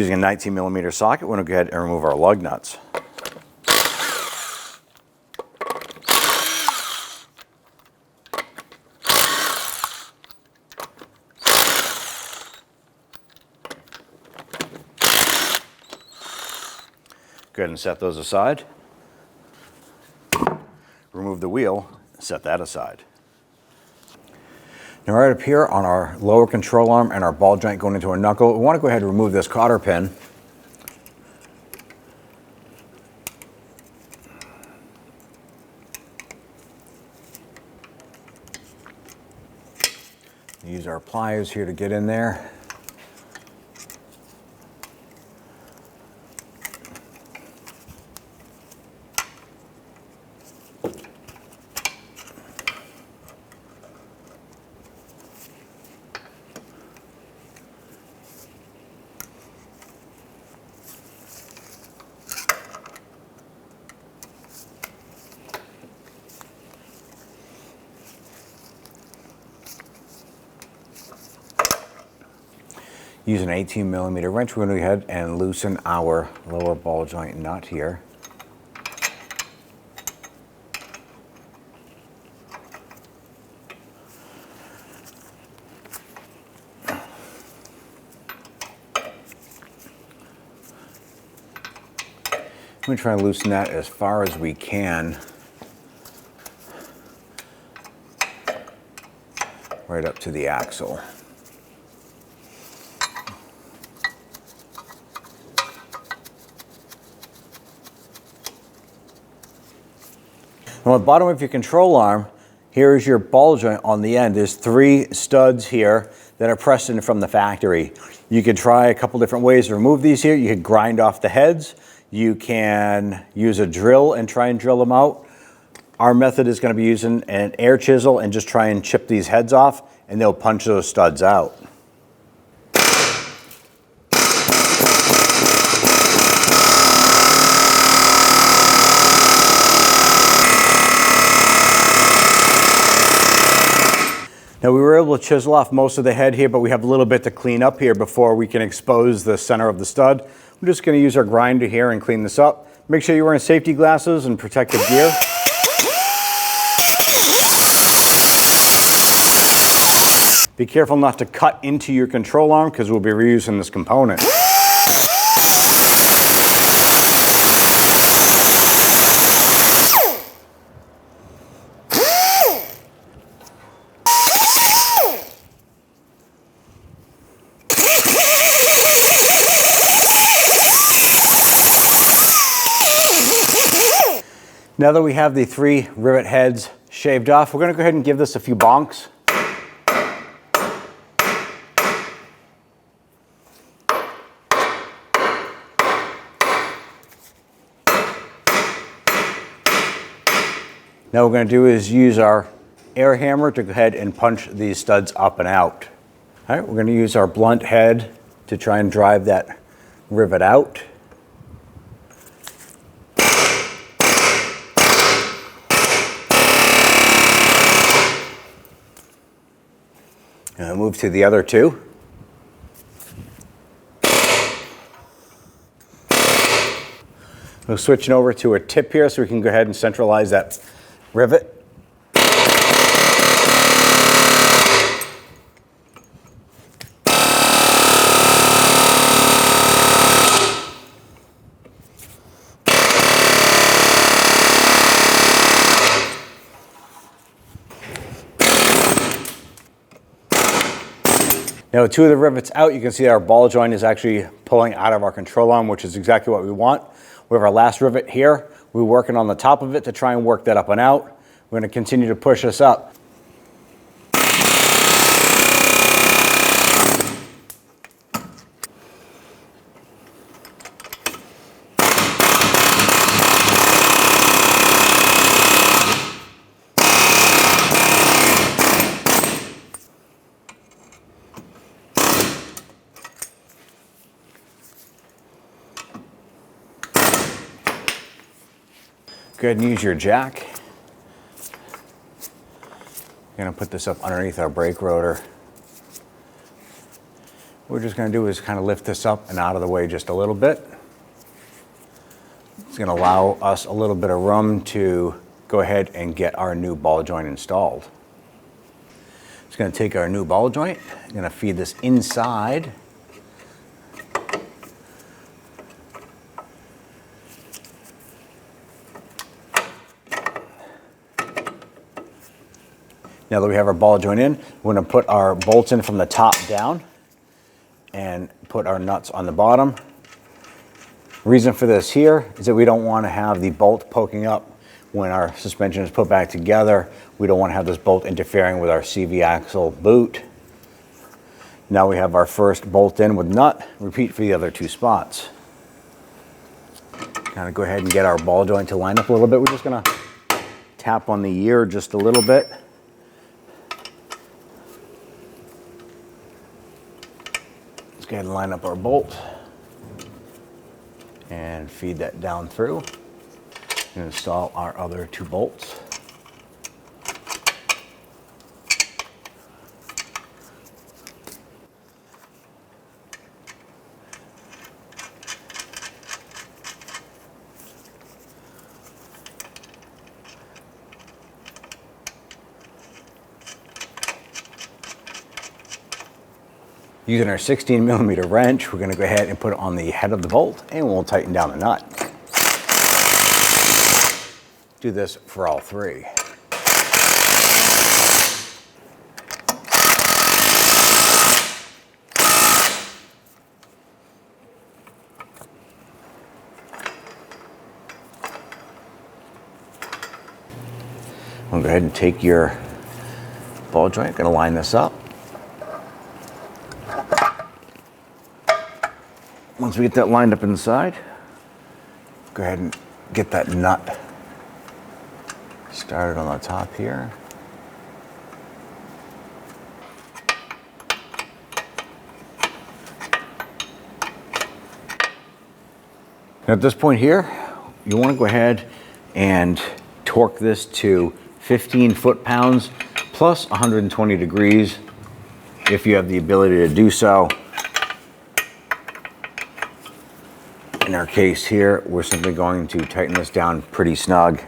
Using a 19mm socket, we're going to go ahead and remove our lug nuts. Go ahead and set those aside. Remove the wheel, set that aside. Now right up here on our lower control arm and our ball joint going into our knuckle, we want to go ahead and remove this cotter pin. Use our pliers here to get in there. Use an 18mm wrench, we're going to go ahead and loosen our lower ball joint nut here. I'm going to try and loosen that as far as we can. Right up to the axle. On the bottom of your control arm, here is your ball joint on the end. There's 3 studs here that are pressed in from the factory. You could try a couple different ways to remove these here. You could grind off the heads. You can use a drill and try and drill them out. Our method is going to be using an air chisel and just try and chip these heads off, and they'll punch those studs out. Now we were able to chisel off most of the head here, but we have a little bit to clean up here before we can expose the center of the stud. I'm just going to use our grinder here and clean this up. Make sure you're wearing safety glasses and protective gear. Be careful not to cut into your control arm because we'll be reusing this component. Now that we have the 3 rivet heads shaved off, we're going to go ahead and give this a few bonks. Now what we're going to do is use our air hammer to go ahead and punch these studs up and out. All right, we're going to use our blunt head to try and drive that rivet out. And move to the other 2. We're switching over to a tip here so we can go ahead and centralize that rivet. Now with 2 of the rivets out, you can see our ball joint is actually pulling out of our control arm, which is exactly what we want. We have our last rivet here. We're working on the top of it to try and work that up and out. We're going to continue to push this up. Go ahead and use your jack. You're going to put this up underneath our brake rotor. What we're just going to do is kind of lift this up and out of the way just a little bit. It's going to allow us a little bit of room to go ahead and get our new ball joint installed. It's going to take our new ball joint, I'm going to feed this inside. Now that we have our ball joint in, we're going to put our bolts in from the top down and put our nuts on the bottom. Reason for this here is that we don't want to have the bolt poking up when our suspension is put back together. We don't want to have this bolt interfering with our CV axle boot. Now we have our first bolt in with nut. Repeat for the other two spots. Kind of go ahead and get our ball joint to line up a little bit. We're just going to tap on the ear just a little bit. Let's go ahead and line up our bolt and feed that down through and install our other two bolts. Using our 16mm wrench, we're going to go ahead and put it on the head of the bolt and we'll tighten down the nut. Do this for all three. We'll go ahead and take your ball joint, going to line this up. Once we get that lined up inside, go ahead and get that nut started on the top here. Now at this point here, you want to go ahead and torque this to 15 foot-pounds plus 120 degrees if you have the ability to do so. In our case here, we're simply going to tighten this down pretty snug.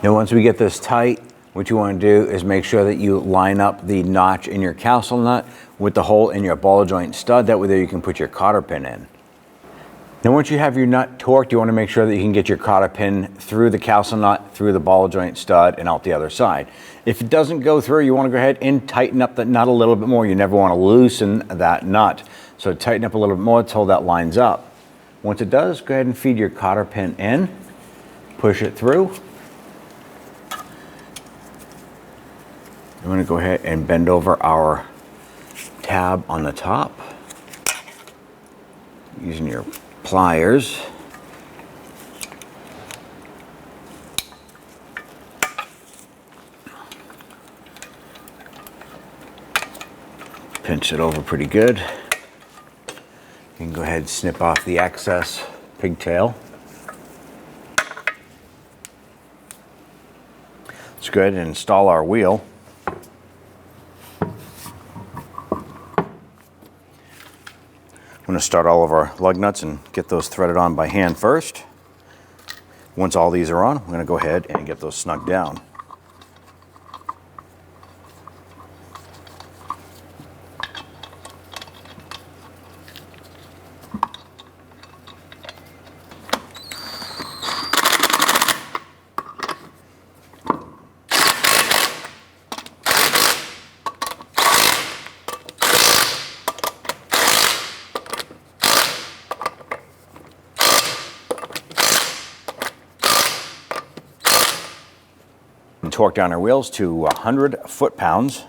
Now once we get this tight, what you want to do is make sure that you line up the notch in your castle nut with the hole in your ball joint stud. That way there you can put your cotter pin in. Now once you have your nut torqued, you want to make sure that you can get your cotter pin through the castle nut, through the ball joint stud, and out the other side. If it doesn't go through, you want to go ahead and tighten up the nut a little bit more. You never want to loosen that nut. So tighten up a little bit more until that lines up. Once it does, go ahead and feed your cotter pin in, push it through. I'm going to go ahead and bend over our tab on the top using your pliers. Pinch it over pretty good. You can go ahead and snip off the excess pigtail. Let's go ahead and install our wheel. I'm going to start all of our lug nuts and get those threaded on by hand first. Once all these are on, I'm going to go ahead and get those snugged down. And torque down our wheels to 100 foot-pounds.